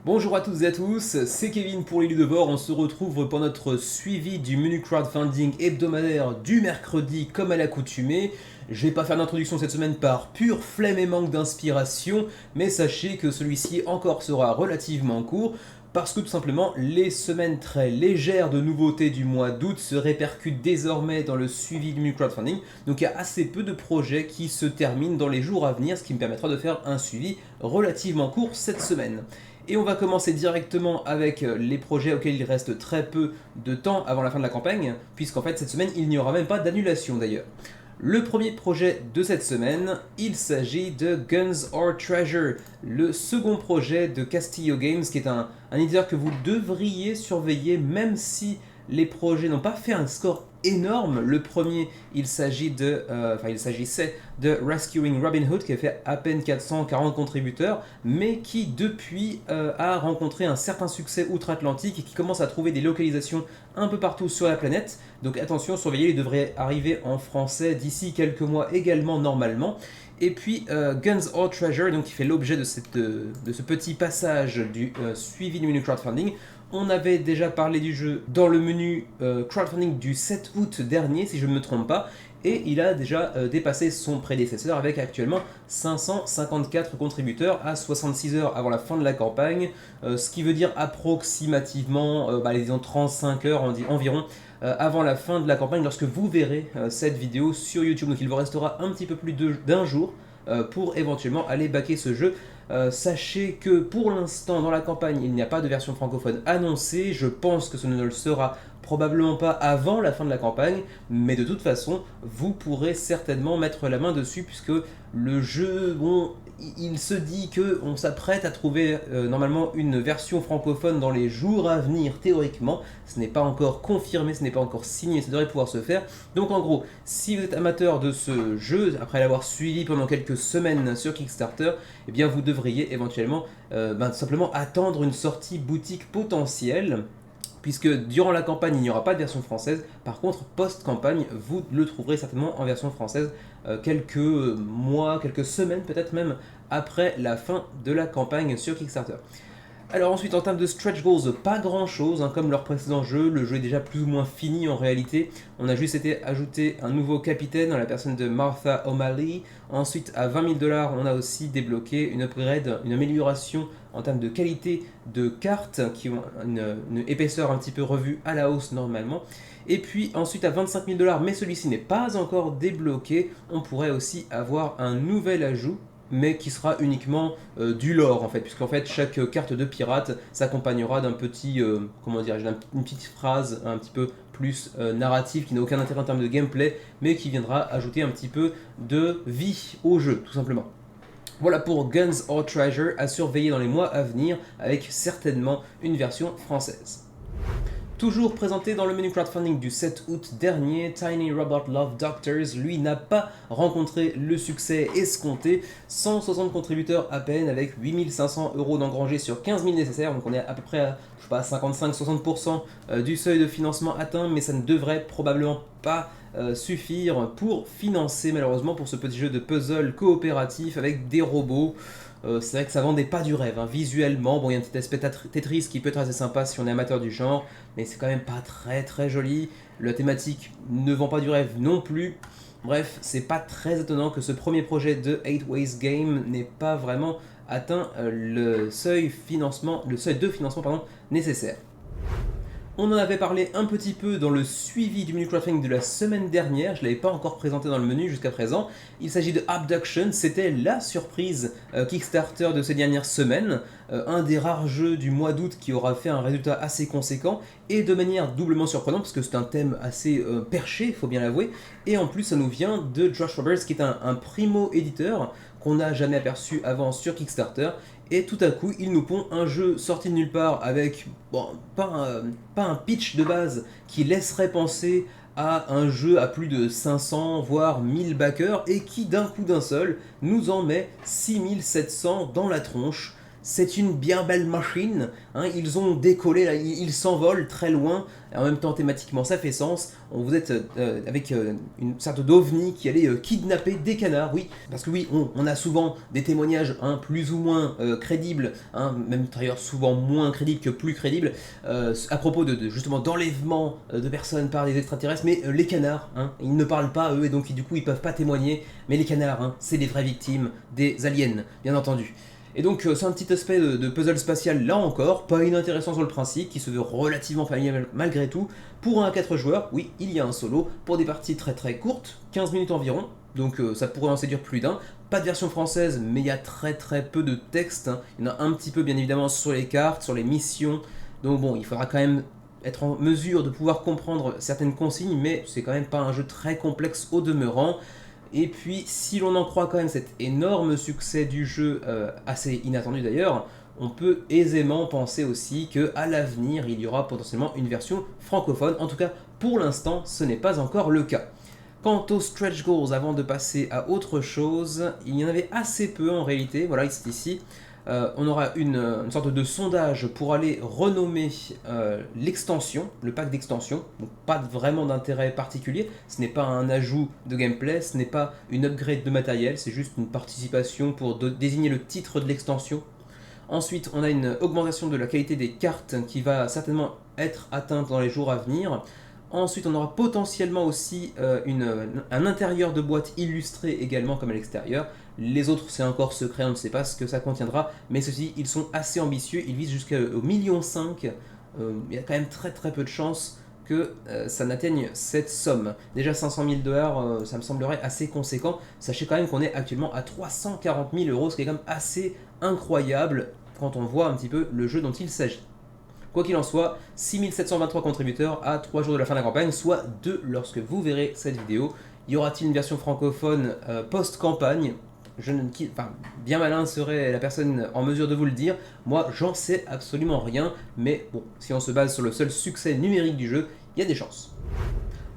Bonjour à toutes et à tous, c'est Kevin pour les Ludovores. On se retrouve pour notre suivi du menu crowdfunding hebdomadaire du mercredi comme à l'accoutumée. Je vais pas faire d'introduction cette semaine par pure flemme et manque d'inspiration, mais sachez que celui-ci encore sera relativement court parce que tout simplement les semaines très légères de nouveautés du mois d'août se répercutent désormais dans le suivi du menu crowdfunding. Donc il y a assez peu de projets qui se terminent dans les jours à venir, ce qui me permettra de faire un suivi relativement court cette semaine. Et on va commencer directement avec les projets auxquels il reste très peu de temps avant la fin de la campagne, puisqu'en fait cette semaine il n'y aura même pas d'annulation d'ailleurs. Le premier projet de cette semaine, il s'agit de Guns or Treasure, le second projet de Castillo Games, qui est un éditeur que vous devriez surveiller, même si les projets n'ont pas fait un score énorme. Le premier, il s'agissait de Rescuing Robin Hood, qui a fait à peine 440 contributeurs, mais qui depuis a rencontré un certain succès outre-Atlantique et qui commence à trouver des localisations un peu partout sur la planète. Donc attention, surveillez, il devrait arriver en français d'ici quelques mois également normalement. Et puis Guns or Treasure, donc qui fait l'objet de ce petit passage du suivi du menu crowdfunding. On avait déjà parlé du jeu dans le menu crowdfunding du 7 août dernier, si je ne me trompe pas, et il a déjà dépassé son prédécesseur avec actuellement 554 contributeurs à 66 heures avant la fin de la campagne, ce qui veut dire approximativement, disons 35 heures environ avant la fin de la campagne lorsque vous verrez cette vidéo sur YouTube. Donc il vous restera un petit peu plus d'un jour pour éventuellement aller backer ce jeu. Sachez que pour l'instant dans la campagne il n'y a pas de version francophone annoncée, je pense que ce ne le sera probablement pas avant la fin de la campagne, mais de toute façon vous pourrez certainement mettre la main dessus puisque le jeu, bon, il se dit qu'on s'apprête à trouver normalement une version francophone dans les jours à venir théoriquement. Ce n'est pas encore confirmé, ce n'est pas encore signé, ça devrait pouvoir se faire. Donc en gros, si vous êtes amateur de ce jeu, après l'avoir suivi pendant quelques semaines sur Kickstarter, eh bien vous devriez éventuellement simplement attendre une sortie boutique potentielle, puisque durant la campagne il n'y aura pas de version française. Par contre, post-campagne, vous le trouverez certainement en version française quelques mois, quelques semaines peut-être même après la fin de la campagne sur Kickstarter. Alors ensuite, en termes de stretch goals, pas grand chose, comme leur précédent jeu. Le jeu est déjà plus ou moins fini en réalité. On a juste été ajouté un nouveau capitaine dans la personne de Martha O'Malley. Ensuite, à 20 000 $, on a aussi débloqué une upgrade, une amélioration en termes de qualité de cartes qui ont une épaisseur un petit peu revue à la hausse normalement. Et puis ensuite à 25 000 $, mais celui-ci n'est pas encore débloqué, on pourrait aussi avoir un nouvel ajout, mais qui sera uniquement du lore en fait, puisqu'en fait chaque carte de pirate s'accompagnera d'un petit, une petite phrase un petit peu plus narrative qui n'a aucun intérêt en termes de gameplay, mais qui viendra ajouter un petit peu de vie au jeu, tout simplement. Voilà pour Guns or Treasure à surveiller dans les mois à venir, avec certainement une version française. Toujours présenté dans le menu crowdfunding du 7 août dernier, Tiny Robot Love Doctors, lui, n'a pas rencontré le succès escompté. 160 contributeurs à peine, avec 8500 € d'engrangés sur 15 000 nécessaires, donc on est à peu près à 55-60% du seuil de financement atteint, mais ça ne devrait probablement pas suffire pour financer malheureusement pour ce petit jeu de puzzle coopératif avec des robots. C'est vrai que ça vendait pas du rêve, visuellement. Bon, il y a un petit aspect Tetris qui peut être assez sympa si on est amateur du genre, mais c'est quand même pas très très joli. La thématique ne vend pas du rêve non plus. Bref, c'est pas très étonnant que ce premier projet de 8 Ways Game n'ait pas vraiment atteint le seuil de financement nécessaire. On en avait parlé un petit peu dans le suivi du menu crafting de la semaine dernière, je ne l'avais pas encore présenté dans le menu jusqu'à présent. Il s'agit de Abduction, c'était la surprise Kickstarter de ces dernières semaines, un des rares jeux du mois d'août qui aura fait un résultat assez conséquent, et de manière doublement surprenante, parce que c'est un thème assez perché, il faut bien l'avouer, et en plus ça nous vient de Josh Roberts, qui est un primo-éditeur qu'on n'a jamais aperçu avant sur Kickstarter, et tout à coup il nous pond un jeu sorti de nulle part avec pas un pitch de base qui laisserait penser à un jeu à plus de 500 voire 1000 backers, et qui d'un coup d'un seul nous en met 6700 dans la tronche. c'est une bien belle machine, hein, ils ont décollé, là, ils s'envolent très loin, et en même temps thématiquement ça fait sens, vous êtes avec une sorte d'ovni qui allait kidnapper des canards, oui, parce que oui, on a souvent des témoignages plus ou moins crédibles, même d'ailleurs souvent moins crédibles que plus crédibles, à propos justement d'enlèvement de personnes par des extraterrestres, mais les canards, ils ne parlent pas eux, et donc du coup ils peuvent pas témoigner, mais les canards, c'est les vraies victimes des aliens, bien entendu. Et donc c'est un petit aspect de puzzle spatial là encore, pas inintéressant sur le principe, qui se veut relativement familial malgré tout. Pour un 4 joueurs, oui, il y a un solo, pour des parties très très courtes, 15 minutes environ, donc ça pourrait en séduire plus d'un. Pas de version française, mais il y a très très peu de texte, il y en a un petit peu bien évidemment sur les cartes, sur les missions, donc bon, il faudra quand même être en mesure de pouvoir comprendre certaines consignes, mais c'est quand même pas un jeu très complexe au demeurant. Et puis, si l'on en croit quand même cet énorme succès du jeu, assez inattendu d'ailleurs, on peut aisément penser aussi qu'à l'avenir, il y aura potentiellement une version francophone. En tout cas, pour l'instant, ce n'est pas encore le cas. Quant aux stretch goals, avant de passer à autre chose, il y en avait assez peu en réalité, voilà, c'est ici. On aura une sorte de sondage pour aller renommer l'extension, le pack d'extension. Donc pas vraiment d'intérêt particulier, ce n'est pas un ajout de gameplay, ce n'est pas une upgrade de matériel, c'est juste une participation pour désigner le titre de l'extension. Ensuite, on a une augmentation de la qualité des cartes qui va certainement être atteinte dans les jours à venir. Ensuite, on aura potentiellement aussi un intérieur de boîte illustré également comme à l'extérieur. Les autres, c'est encore secret, on ne sait pas ce que ça contiendra, mais ceux-ci, ils sont assez ambitieux, ils visent jusqu'au 1,5 million. Il y a quand même très très peu de chances que ça n'atteigne cette somme. Déjà 500 000 $, ça me semblerait assez conséquent. Sachez quand même qu'on est actuellement à 340 000 €, ce qui est quand même assez incroyable quand on voit un petit peu le jeu dont il s'agit. Quoi qu'il en soit, 6723 contributeurs à 3 jours de la fin de la campagne, soit 2 lorsque vous verrez cette vidéo. Y aura-t-il une version francophone post-campagne? Bien malin serait la personne en mesure de vous le dire. Moi, j'en sais absolument rien, mais bon, si on se base sur le seul succès numérique du jeu, il y a des chances.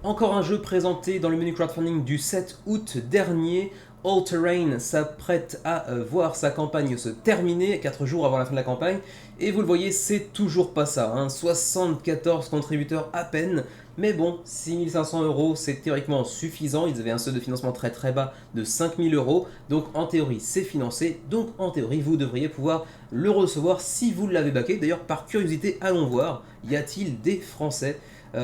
Encore un jeu présenté dans le menu crowdfunding du 7 août dernier. All Terrain s'apprête à voir sa campagne se terminer 4 jours avant la fin de la campagne, et vous le voyez, c'est toujours pas ça, 74 contributeurs à peine, mais bon, 6500 €, c'est théoriquement suffisant. Ils avaient un seuil de financement très très bas de 5000 €, donc en théorie c'est financé, donc en théorie vous devriez pouvoir le recevoir si vous l'avez backé. D'ailleurs, par curiosité, allons voir, y a-t-il des Français?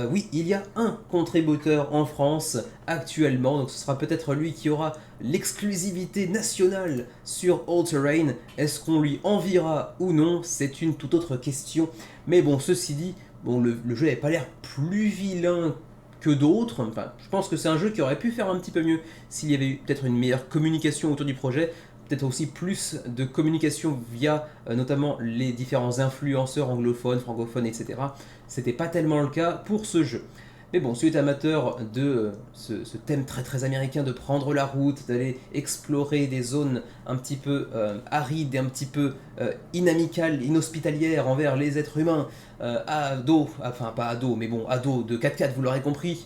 Oui, il y a un contributeur en France actuellement, donc ce sera peut-être lui qui aura l'exclusivité nationale sur All Terrain. Est-ce qu'on lui enviera ou non? C'est une toute autre question. Mais bon, ceci dit, bon, le jeu n'avait pas l'air plus vilain que d'autres. Enfin, je pense que c'est un jeu qui aurait pu faire un petit peu mieux s'il y avait eu peut-être une meilleure communication autour du projet. Peut-être aussi plus de communication via notamment les différents influenceurs anglophones, francophones, etc. C'était pas tellement le cas pour ce jeu. Mais bon, si vous êtes amateur de ce thème très très américain de prendre la route, d'aller explorer des zones un petit peu arides et un petit peu inamicales, inhospitalières envers les êtres humains, à dos, enfin pas à dos, mais bon, à dos de 4x4, vous l'aurez compris,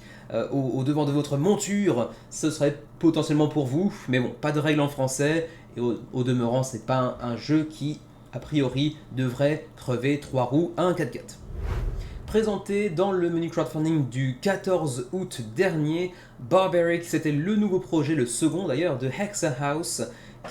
au devant de votre monture, ce serait potentiellement pour vous. Mais bon, pas de règles en français, et au demeurant, c'est pas un jeu qui, a priori, devrait crever 3 roues à un 4x4. Présenté dans le menu crowdfunding du 14 août dernier, Barbaric, c'était le nouveau projet, le second d'ailleurs, de Hexa House,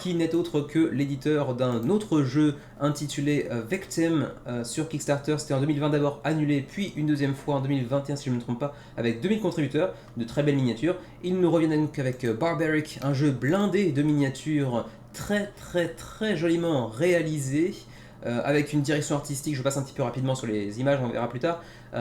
qui n'est autre que l'éditeur d'un autre jeu intitulé Victim sur Kickstarter. C'était en 2020 d'abord, annulé, puis une deuxième fois en 2021 si je ne me trompe pas, avec 2000 contributeurs, de très belles miniatures. Ils nous reviennent donc avec Barbaric, un jeu blindé de miniatures très très très joliment réalisé. Avec une direction artistique, je passe un petit peu rapidement sur les images, on verra plus tard,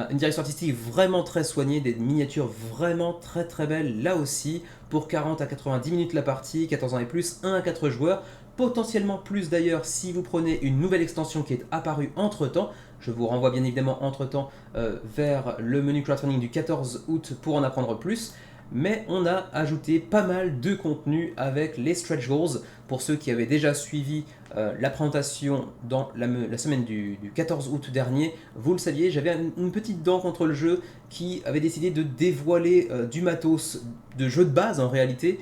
une direction artistique vraiment très soignée, des miniatures vraiment très très belles, là aussi, pour 40 à 90 minutes la partie, 14 ans et plus, 1 à 4 joueurs, potentiellement plus d'ailleurs si vous prenez une nouvelle extension qui est apparue entre temps. Je vous renvoie bien évidemment entre temps vers le menu crowdfunding du 14 août pour en apprendre plus. mais on a ajouté pas mal de contenu avec les stretch goals. Pour ceux qui avaient déjà suivi la présentation dans la semaine du 14 août dernier, vous le saviez, j'avais une petite dent contre le jeu qui avait décidé de dévoiler du matos de jeu de base en réalité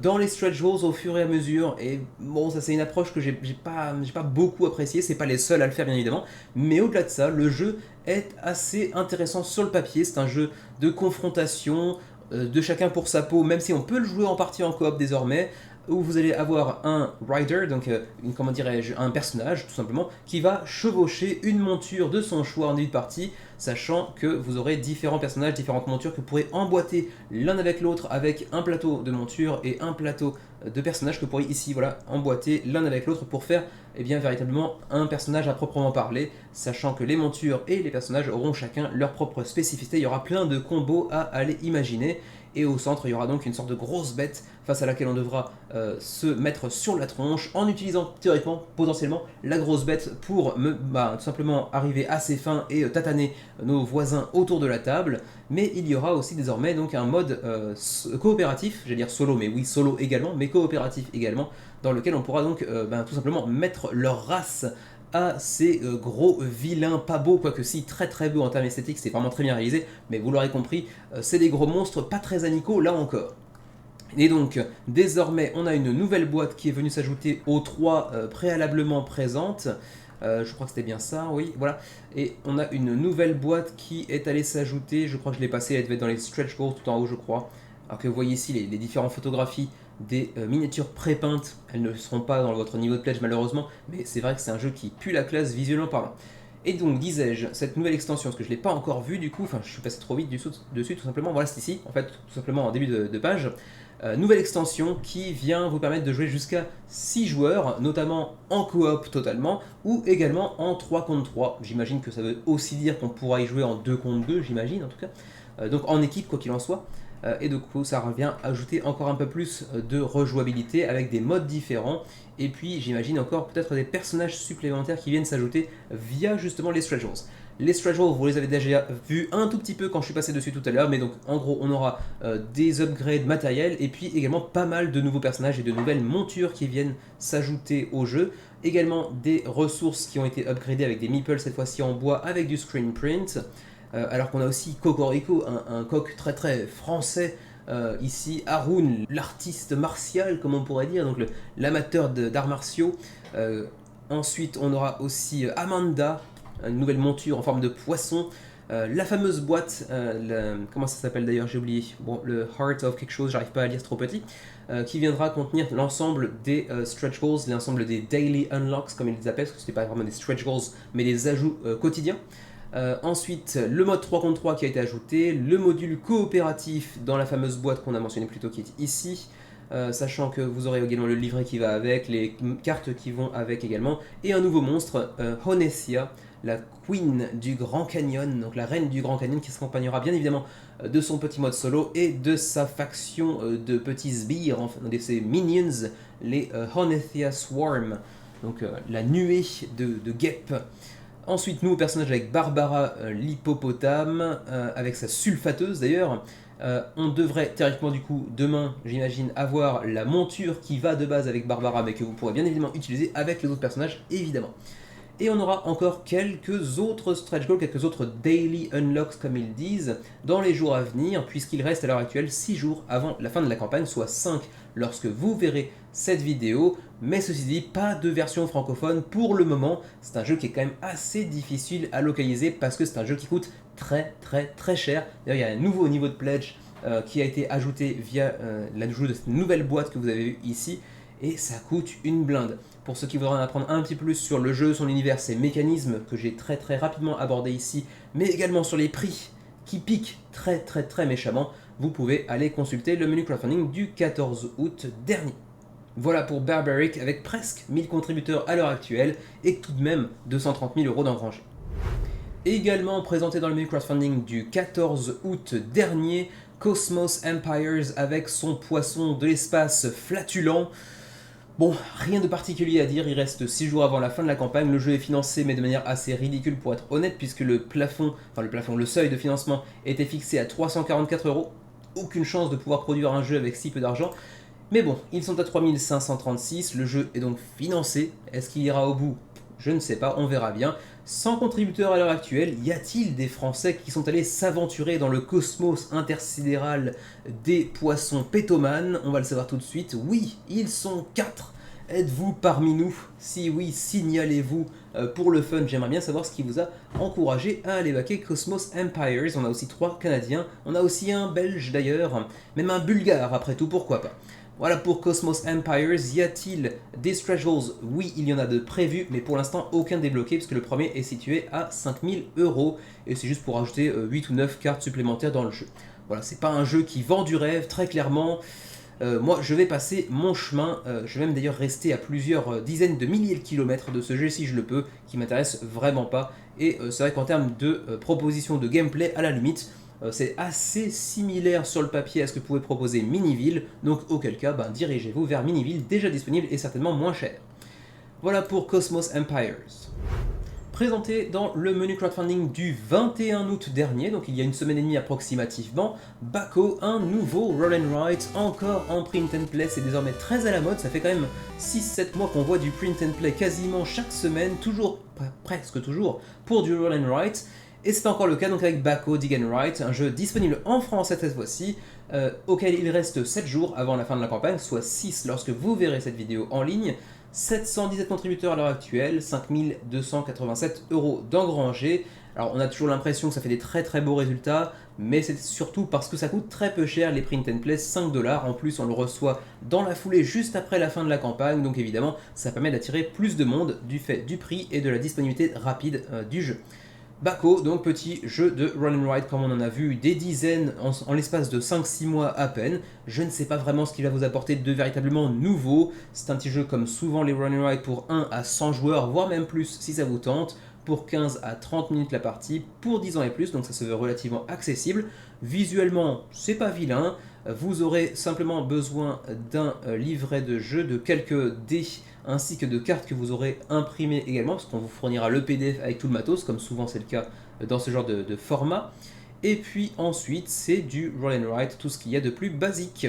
dans les stretch goals au fur et à mesure. Et bon, ça c'est une approche que j'ai pas beaucoup appréciée, c'est pas les seuls à le faire bien évidemment, mais au-delà de ça, le jeu est assez intéressant sur le papier. C'est un jeu de confrontation, de chacun pour sa peau, même si on peut le jouer en partie en coop désormais, où vous allez avoir un rider, donc comment dirais-je, un personnage tout simplement, qui va chevaucher une monture de son choix en début de partie, sachant que vous aurez différents personnages, différentes montures que vous pourrez emboîter l'un avec l'autre avec un plateau de monture et un plateau de personnages que vous pourrez ici voilà, emboîter l'un avec l'autre pour faire véritablement un personnage à proprement parler, sachant que les montures et les personnages auront chacun leur propre spécificité. Il y aura plein de combos à aller imaginer. Et au centre, il y aura donc une sorte de grosse bête face à laquelle on devra se mettre sur la tronche en utilisant théoriquement, potentiellement, la grosse bête pour tout simplement arriver à ses fins et tataner nos voisins autour de la table. Mais il y aura aussi désormais donc un mode coopératif, j'allais dire solo, mais oui, solo également, mais coopératif également, dans lequel on pourra donc tout simplement mettre leur race à ces gros vilains pas beaux, quoique si très très beaux en termes esthétiques, c'est vraiment très bien réalisé, mais vous l'aurez compris, c'est des gros monstres pas très amicaux là encore. Et donc, désormais, on a une nouvelle boîte qui est venue s'ajouter aux 3 préalablement présentes. Je crois que c'était bien ça, oui, voilà. Et on a une nouvelle boîte qui est allée s'ajouter, je crois que je l'ai passée, elle devait être dans les stretch goals tout en haut, je crois. Alors que vous voyez ici les différentes photographies des miniatures pré-peintes, elles ne seront pas dans votre niveau de pledge malheureusement, mais c'est vrai que c'est un jeu qui pue la classe visuellement parlant. Et donc, disais-je, cette nouvelle extension, parce que je ne l'ai pas encore vue du coup, enfin je suis passé trop vite dessus tout simplement, voilà c'est ici, en fait tout simplement en début de page. Nouvelle extension qui vient vous permettre de jouer jusqu'à 6 joueurs, notamment en coop totalement, ou également en 3 contre 3. J'imagine que ça veut aussi dire qu'on pourra y jouer en 2 contre 2, j'imagine en tout cas. Donc en équipe, quoi qu'il en soit. Et du coup, ça revient ajouter encore un peu plus de rejouabilité avec des modes différents. Et puis, j'imagine encore peut-être des personnages supplémentaires qui viennent s'ajouter via justement les stretch goals. Les stretch goals, vous les avez déjà vus un tout petit peu quand je suis passé dessus tout à l'heure, mais donc en gros, on aura des upgrades matériels et puis également pas mal de nouveaux personnages et de nouvelles montures qui viennent s'ajouter au jeu. Également des ressources qui ont été upgradées avec des meeples, cette fois-ci en bois avec du screen print. Alors qu'on a aussi Cocorico, un coq très très français, ici Haroun, l'artiste martial comme on pourrait dire, donc l'amateur d'arts martiaux. Ensuite on aura aussi Amanda, une nouvelle monture en forme de poisson. La fameuse boîte, comment ça s'appelle d'ailleurs, j'ai oublié, bon, le Heart of quelque chose, j'arrive pas à lire, c'est trop petit, qui viendra contenir l'ensemble des stretch goals, l'ensemble des daily unlocks comme ils les appellent, parce que ce n'est pas vraiment des stretch goals, mais des ajouts quotidiens. Ensuite, le mode 3 contre 3 qui a été ajouté, le module coopératif dans la fameuse boîte qu'on a mentionné plus tôt qui est ici, sachant que vous aurez également le livret qui va avec, les cartes qui vont avec également, et un nouveau monstre, Honesia, la Queen du Grand Canyon, donc la reine du Grand Canyon qui s'accompagnera bien évidemment de son petit mode solo et de sa faction de petits sbires, enfin de ses minions, les Honesia Swarm, donc la nuée de guêpes. Ensuite, nouveau personnage avec Barbara l'hippopotame, avec sa sulfateuse d'ailleurs. On devrait théoriquement du coup demain, j'imagine, avoir la monture qui va de base avec Barbara, mais que vous pourrez bien évidemment utiliser avec les autres personnages, évidemment. Et on aura encore quelques autres stretch goals, quelques autres daily unlocks comme ils disent, dans les jours à venir, puisqu'il reste à l'heure actuelle 6 jours avant la fin de la campagne, soit 5 lorsque vous verrez cette vidéo. Mais ceci dit, pas de version francophone pour le moment. C'est un jeu qui est quand même assez difficile à localiser parce que c'est un jeu qui coûte très très très cher. D'ailleurs, il y a un nouveau niveau de pledge qui a été ajouté via l'ajout de cette nouvelle boîte que vous avez vue ici. Et ça coûte une blinde. Pour ceux qui voudraient en apprendre un petit peu plus sur le jeu, son univers, ses mécanismes que j'ai très très rapidement abordé ici, mais également sur les prix qui piquent très très très méchamment, vous pouvez aller consulter le menu crowdfunding du 14 août dernier. Voilà pour Barbaric avec presque 1000 contributeurs à l'heure actuelle et tout de même 230 000 € d'engrangés. Également présenté dans le menu crowdfunding du 14 août dernier, Cosmos Empires avec son poisson de l'espace flatulent. Bon, rien de particulier à dire, il reste 6 jours avant la fin de la campagne, le jeu est financé mais de manière assez ridicule pour être honnête puisque le seuil de financement était fixé à 344 €. aucune chance de pouvoir produire un jeu avec si peu d'argent. Mais bon, ils sont à 3536, le jeu est donc financé. Est-ce qu'il ira au bout? Je ne sais pas, on verra bien. Sans contributeurs à l'heure actuelle, y a-t-il des Français qui sont allés s'aventurer dans le cosmos intersidéral des poissons pétomanes? On va le savoir tout de suite. Oui, ils sont 4. Êtes-vous parmi nous? Si oui, signalez-vous pour le fun. J'aimerais bien savoir ce qui vous a encouragé à aller baquer Cosmos Empires. On a aussi 3 Canadiens, on a aussi un Belge d'ailleurs, même un Bulgare après tout, pourquoi pas. Voilà pour Cosmos Empires. Y a-t-il des stretch goals? Oui, il y en a de prévus, mais pour l'instant aucun débloqué, puisque le premier est situé à 5000 €, et c'est juste pour ajouter 8 ou 9 cartes supplémentaires dans le jeu. Voilà, c'est pas un jeu qui vend du rêve, très clairement. Moi, je vais passer mon chemin. Je vais même d'ailleurs rester à plusieurs dizaines de milliers de kilomètres de ce jeu si je le peux, qui m'intéresse vraiment pas. Et c'est vrai qu'en termes de proposition de gameplay, à la limite, c'est assez similaire sur le papier à ce que pouvait proposer Miniville. Donc, auquel cas, dirigez-vous vers Miniville, déjà disponible et certainement moins cher. Voilà pour Cosmos Empires. Présenté dans le menu crowdfunding du 21 août dernier, donc il y a une semaine et demie approximativement, Baco, un nouveau roll and write, encore en print and play, c'est désormais très à la mode, ça fait quand même 6-7 mois qu'on voit du print and play quasiment chaque semaine, toujours, presque toujours, pour du roll and write, et c'est encore le cas donc avec Baco Dig and Write, un jeu disponible en français cette fois-ci, auquel il reste 7 jours avant la fin de la campagne, soit 6 lorsque vous verrez cette vidéo en ligne. 717 contributeurs à l'heure actuelle, 5287 € d'engrangés. Alors on a toujours l'impression que ça fait des très très beaux résultats, mais c'est surtout parce que ça coûte très peu cher les print and play, 5 $. En plus on le reçoit dans la foulée juste après la fin de la campagne, donc évidemment ça permet d'attirer plus de monde du fait du prix et de la disponibilité rapide du jeu. Baco, donc petit jeu de roll and write comme on en a vu des dizaines en l'espace de 5-6 mois à peine. Je ne sais pas vraiment ce qu'il va vous apporter de véritablement nouveau. C'est un petit jeu comme souvent les roll and write pour 1 à 100 joueurs, voire même plus si ça vous tente. Pour 15 à 30 minutes la partie, pour 10 ans et plus, donc ça se veut relativement accessible. Visuellement, c'est pas vilain. Vous aurez simplement besoin d'un livret de jeu, de quelques dés ainsi que de cartes que vous aurez imprimées également, parce qu'on vous fournira le PDF avec tout le matos, comme souvent c'est le cas dans ce genre de format. Et puis ensuite, c'est du roll and write, tout ce qu'il y a de plus basique.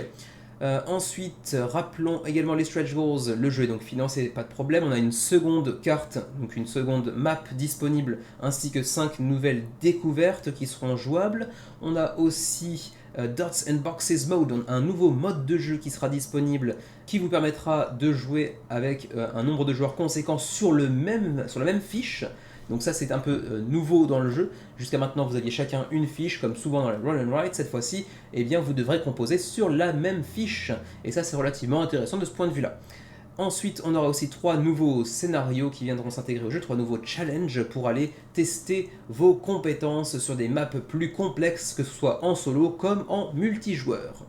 Ensuite, rappelons également les stretch goals. Le jeu est donc financé, pas de problème. On a une seconde carte, donc une seconde map disponible, ainsi que 5 nouvelles découvertes qui seront jouables. On a aussi Dots and Boxes Mode, un nouveau mode de jeu qui sera disponible, qui vous permettra de jouer avec un nombre de joueurs conséquent sur la même fiche. Donc ça c'est un peu nouveau dans le jeu. Jusqu'à maintenant vous aviez chacun une fiche, comme souvent dans la roll and write. Cette fois-ci, eh bien, vous devrez composer sur la même fiche. Et ça c'est relativement intéressant de ce point de vue-là. Ensuite, on aura aussi 3 nouveaux scénarios qui viendront s'intégrer au jeu, 3 nouveaux challenges pour aller tester vos compétences sur des maps plus complexes, que ce soit en solo comme en multijoueur.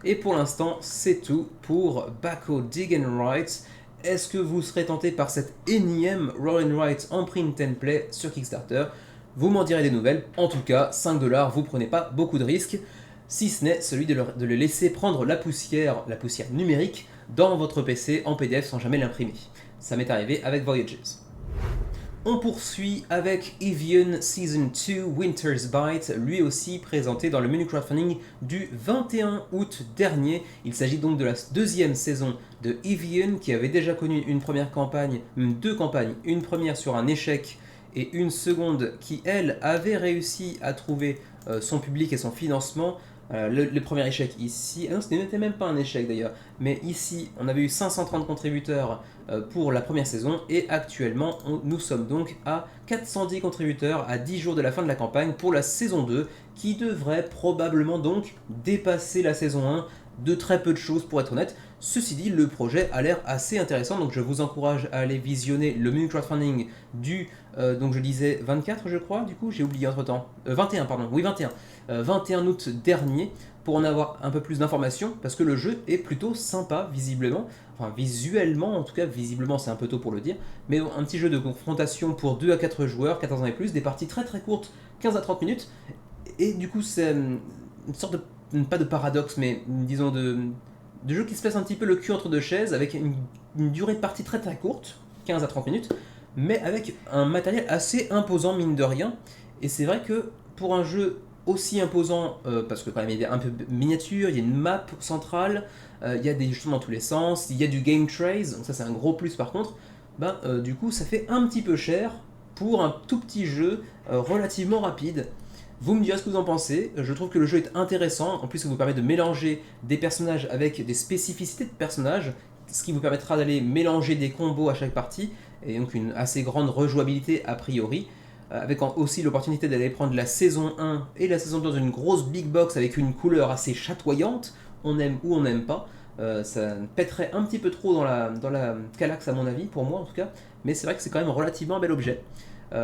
Et pour l'instant, c'est tout pour Baco Dig and Write. Est-ce que vous serez tenté par cette énième roll and write en print and play sur Kickstarter? Vous m'en direz des nouvelles. En tout cas, 5 $, vous prenez pas beaucoup de risques, si ce n'est celui de le laisser prendre la poussière numérique, dans votre PC en PDF sans jamais l'imprimer. Ça m'est arrivé avec Voyages. On poursuit avec Evian Season 2 Winter's Bite, lui aussi présenté dans le menu crowdfunding du 21 août dernier. Il s'agit donc de la deuxième saison de Evian qui avait déjà connu une première campagne, deux campagnes, une première sur un échec et une seconde qui, elle, avait réussi à trouver son public et son financement. Le premier échec ici, non, ce n'était même pas un échec d'ailleurs, mais ici on avait eu 530 contributeurs pour la première saison et actuellement nous sommes donc à 410 contributeurs à 10 jours de la fin de la campagne pour la saison 2 qui devrait probablement donc dépasser la saison 1 de très peu de choses pour être honnête. Ceci dit, le projet a l'air assez intéressant, donc je vous encourage à aller visionner le menu crowdfunding du, donc je disais 24 je crois, du coup j'ai oublié entre temps, 21 pardon, oui 21, 21 août dernier, pour en avoir un peu plus d'informations, parce que le jeu est plutôt sympa visiblement, enfin visuellement en tout cas, visiblement c'est un peu tôt pour le dire, mais un petit jeu de confrontation pour 2 à 4 joueurs, 14 ans et plus, des parties très très courtes, 15 à 30 minutes, et du coup c'est une sorte de, pas de paradoxe, mais disons de jeu qui se place un petit peu le cul entre deux chaises, avec une durée de partie très très courte, 15 à 30 minutes, mais avec un matériel assez imposant mine de rien, et c'est vrai que pour un jeu aussi imposant parce que quand même il est un peu miniature, il y a une map centrale, il y a des jetons dans tous les sens, il y a du game trace, donc ça c'est un gros plus par contre. Du coup ça fait un petit peu cher pour un tout petit jeu relativement rapide. Vous me direz ce que vous en pensez, je trouve que le jeu est intéressant, en plus ça vous permet de mélanger des personnages avec des spécificités de personnages, ce qui vous permettra d'aller mélanger des combos à chaque partie, et donc une assez grande rejouabilité a priori, avec aussi l'opportunité d'aller prendre la saison 1 et la saison 2 dans une grosse big box avec une couleur assez chatoyante, on aime ou on n'aime pas. Ça pèterait un petit peu trop dans la Calax à mon avis, pour moi en tout cas, mais c'est vrai que c'est quand même relativement un bel objet.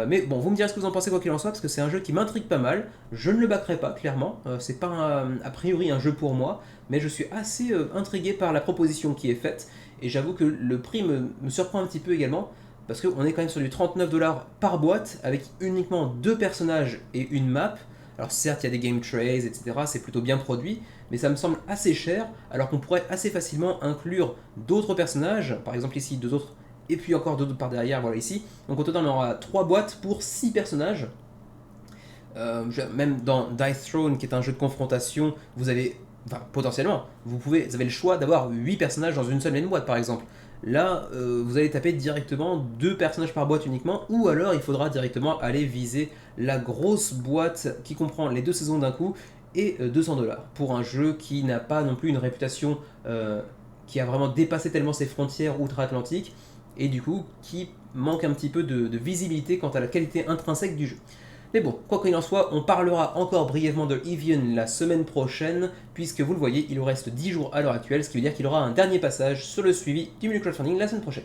Mais bon, vous me direz ce que vous en pensez quoi qu'il en soit, parce que c'est un jeu qui m'intrigue pas mal. Je ne le backerai pas, clairement. C'est pas a priori un jeu pour moi, mais je suis assez intrigué par la proposition qui est faite. Et j'avoue que le prix me surprend un petit peu également, parce qu'on est quand même sur du 39$ par boîte, avec uniquement 2 personnages et une map. Alors certes, il y a des game trays, etc. C'est plutôt bien produit, mais ça me semble assez cher, alors qu'on pourrait assez facilement inclure d'autres personnages, par exemple ici 2 autres et puis encore 2 par derrière, voilà ici. Donc au total on aura 3 boîtes pour 6 personnages. Même dans Dice Throne, qui est un jeu de confrontation, vous avez, enfin potentiellement, vous avez le choix d'avoir 8 personnages dans une seule même boîte par exemple. Là, vous allez taper directement 2 personnages par boîte uniquement, ou alors il faudra directement aller viser la grosse boîte qui comprend les 2 saisons d'un coup, et 200$ pour un jeu qui n'a pas non plus une réputation qui a vraiment dépassé tellement ses frontières outre-Atlantique, et du coup qui manque un petit peu de visibilité quant à la qualité intrinsèque du jeu. Mais bon, quoi qu'il en soit, on parlera encore brièvement de Evian la semaine prochaine, puisque vous le voyez, il nous reste 10 jours à l'heure actuelle, ce qui veut dire qu'il aura un dernier passage sur le suivi du menu crowdfunding la semaine prochaine.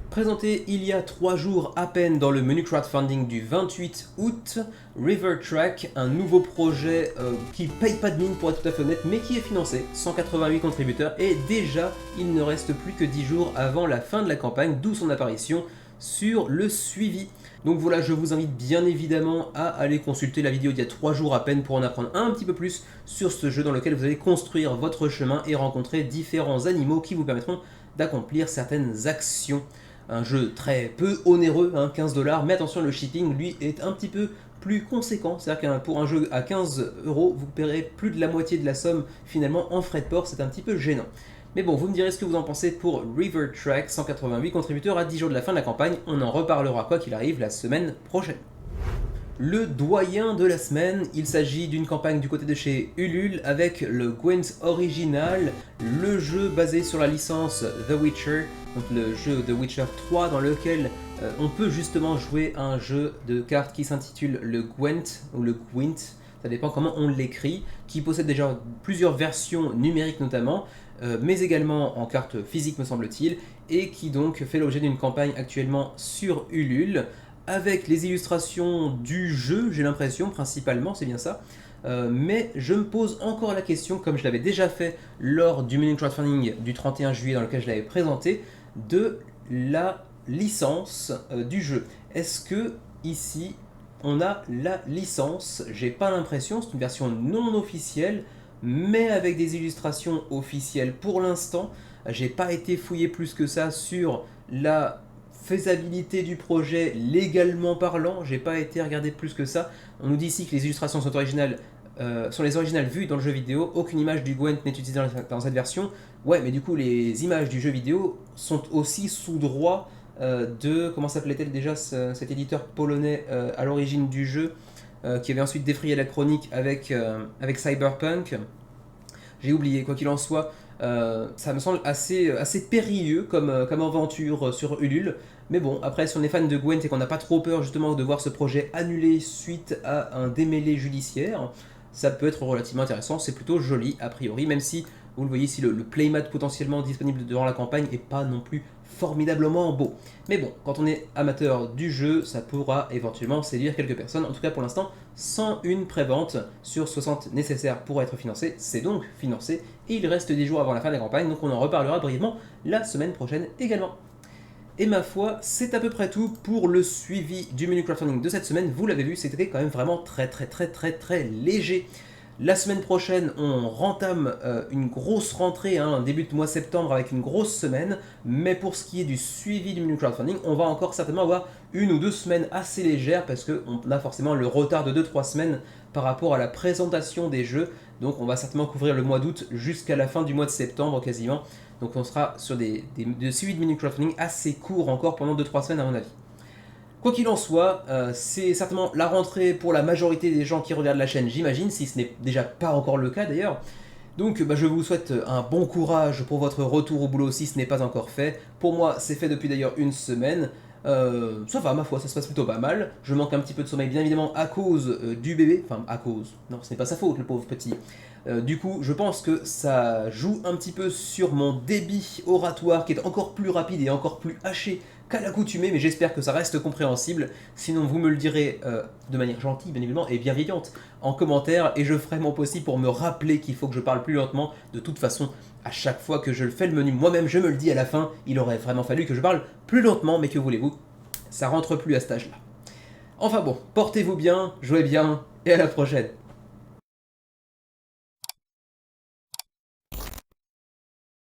Présenté il y a 3 jours à peine dans le menu crowdfunding du 28 août, River Track, un nouveau projet qui paye pas de mine pour être tout à fait honnête, mais qui est financé, 188 contributeurs, et déjà il ne reste plus que 10 jours avant la fin de la campagne, d'où son apparition sur le suivi. Donc voilà, je vous invite bien évidemment à aller consulter la vidéo d'il y a 3 jours à peine pour en apprendre un petit peu plus sur ce jeu dans lequel vous allez construire votre chemin et rencontrer différents animaux qui vous permettront d'accomplir certaines actions. Un jeu très peu onéreux, 15$, mais attention, le shipping lui est un petit peu plus conséquent, c'est-à-dire que pour un jeu à 15€, vous paierez plus de la moitié de la somme finalement en frais de port, c'est un petit peu gênant. Mais bon, vous me direz ce que vous en pensez pour River Track, 188 contributeurs à 10 jours de la fin de la campagne, on en reparlera quoi qu'il arrive la semaine prochaine. Le doyen de la semaine, il s'agit d'une campagne du côté de chez Ulule avec le Gwent original, le jeu basé sur la licence The Witcher, donc le jeu The Witcher 3 dans lequel on peut justement jouer à un jeu de cartes qui s'intitule le Gwent ou le Gwent, ça dépend comment on l'écrit, qui possède déjà plusieurs versions numériques notamment, mais également en cartes physiques me semble-t-il, et qui donc fait l'objet d'une campagne actuellement sur Ulule, avec les illustrations du jeu, j'ai l'impression, principalement, c'est bien ça. Mais je me pose encore la question, comme je l'avais déjà fait lors du menu crowdfunding du 31 juillet dans lequel je l'avais présenté, de la licence du jeu. Est-ce que ici on a la licence? J'ai pas l'impression, c'est une version non officielle, mais avec des illustrations officielles pour l'instant. J'ai pas été fouillé plus que ça sur la faisabilité du projet légalement parlant, j'ai pas été regardé plus que ça. On nous dit ici que les illustrations sont originales, sont les originales vues dans le jeu vidéo, aucune image du Gwent n'est utilisée dans cette version. Ouais, mais du coup les images du jeu vidéo sont aussi sous droit de, comment s'appelait-elle déjà cet éditeur polonais à l'origine du jeu, qui avait ensuite défrayé la chronique avec Cyberpunk. J'ai oublié, quoi qu'il en soit, ça me semble assez périlleux comme aventure sur Ulule. Mais bon, après, si on est fan de Gwent et qu'on n'a pas trop peur justement de voir ce projet annulé suite à un démêlé judiciaire, ça peut être relativement intéressant. C'est plutôt joli a priori, même si vous le voyez ici, le playmat potentiellement disponible durant la campagne n'est pas non plus formidablement beau. Mais bon, quand on est amateur du jeu, ça pourra éventuellement séduire quelques personnes. En tout cas, pour l'instant, sans une prévente sur 60 nécessaires pour être financé, c'est donc financé. Et il reste 10 jours avant la fin de la campagne, donc on en reparlera brièvement la semaine prochaine également. Et ma foi, c'est à peu près tout pour le suivi du menu crowdfunding de cette semaine. Vous l'avez vu, c'était quand même vraiment très léger. La semaine prochaine, on rentame une grosse rentrée, hein, début de mois septembre avec une grosse semaine. Mais pour ce qui est du suivi du menu crowdfunding, on va encore certainement avoir 1 ou 2 semaines assez légères parce qu'on a forcément le retard de 2-3 semaines par rapport à la présentation des jeux. Donc on va certainement couvrir le mois d'août jusqu'à la fin du mois de septembre quasiment. Donc on sera sur des suivis de menu crowdfunding assez courts encore pendant 2-3 semaines à mon avis. Quoi qu'il en soit, c'est certainement la rentrée pour la majorité des gens qui regardent la chaîne, j'imagine, si ce n'est déjà pas encore le cas d'ailleurs. Donc je vous souhaite un bon courage pour votre retour au boulot si ce n'est pas encore fait. Pour moi, c'est fait depuis d'ailleurs une semaine. Ça va, ma foi, ça se passe plutôt pas mal. Je manque un petit peu de sommeil, bien évidemment, à cause du bébé. Enfin, à cause. Non, ce n'est pas sa faute, le pauvre petit. Du coup, je pense que ça joue un petit peu sur mon débit oratoire qui est encore plus rapide et encore plus haché qu'à l'accoutumée, mais j'espère que ça reste compréhensible. Sinon, vous me le direz de manière gentille, bien évidemment, et bienveillante en commentaire, et je ferai mon possible pour me rappeler qu'il faut que je parle plus lentement. De toute façon, à chaque fois que je fais le menu, moi-même, je me le dis à la fin, il aurait vraiment fallu que je parle plus lentement, mais que voulez-vous, ça rentre plus à cet âge-là. Enfin bon, portez-vous bien, jouez bien, et à la prochaine.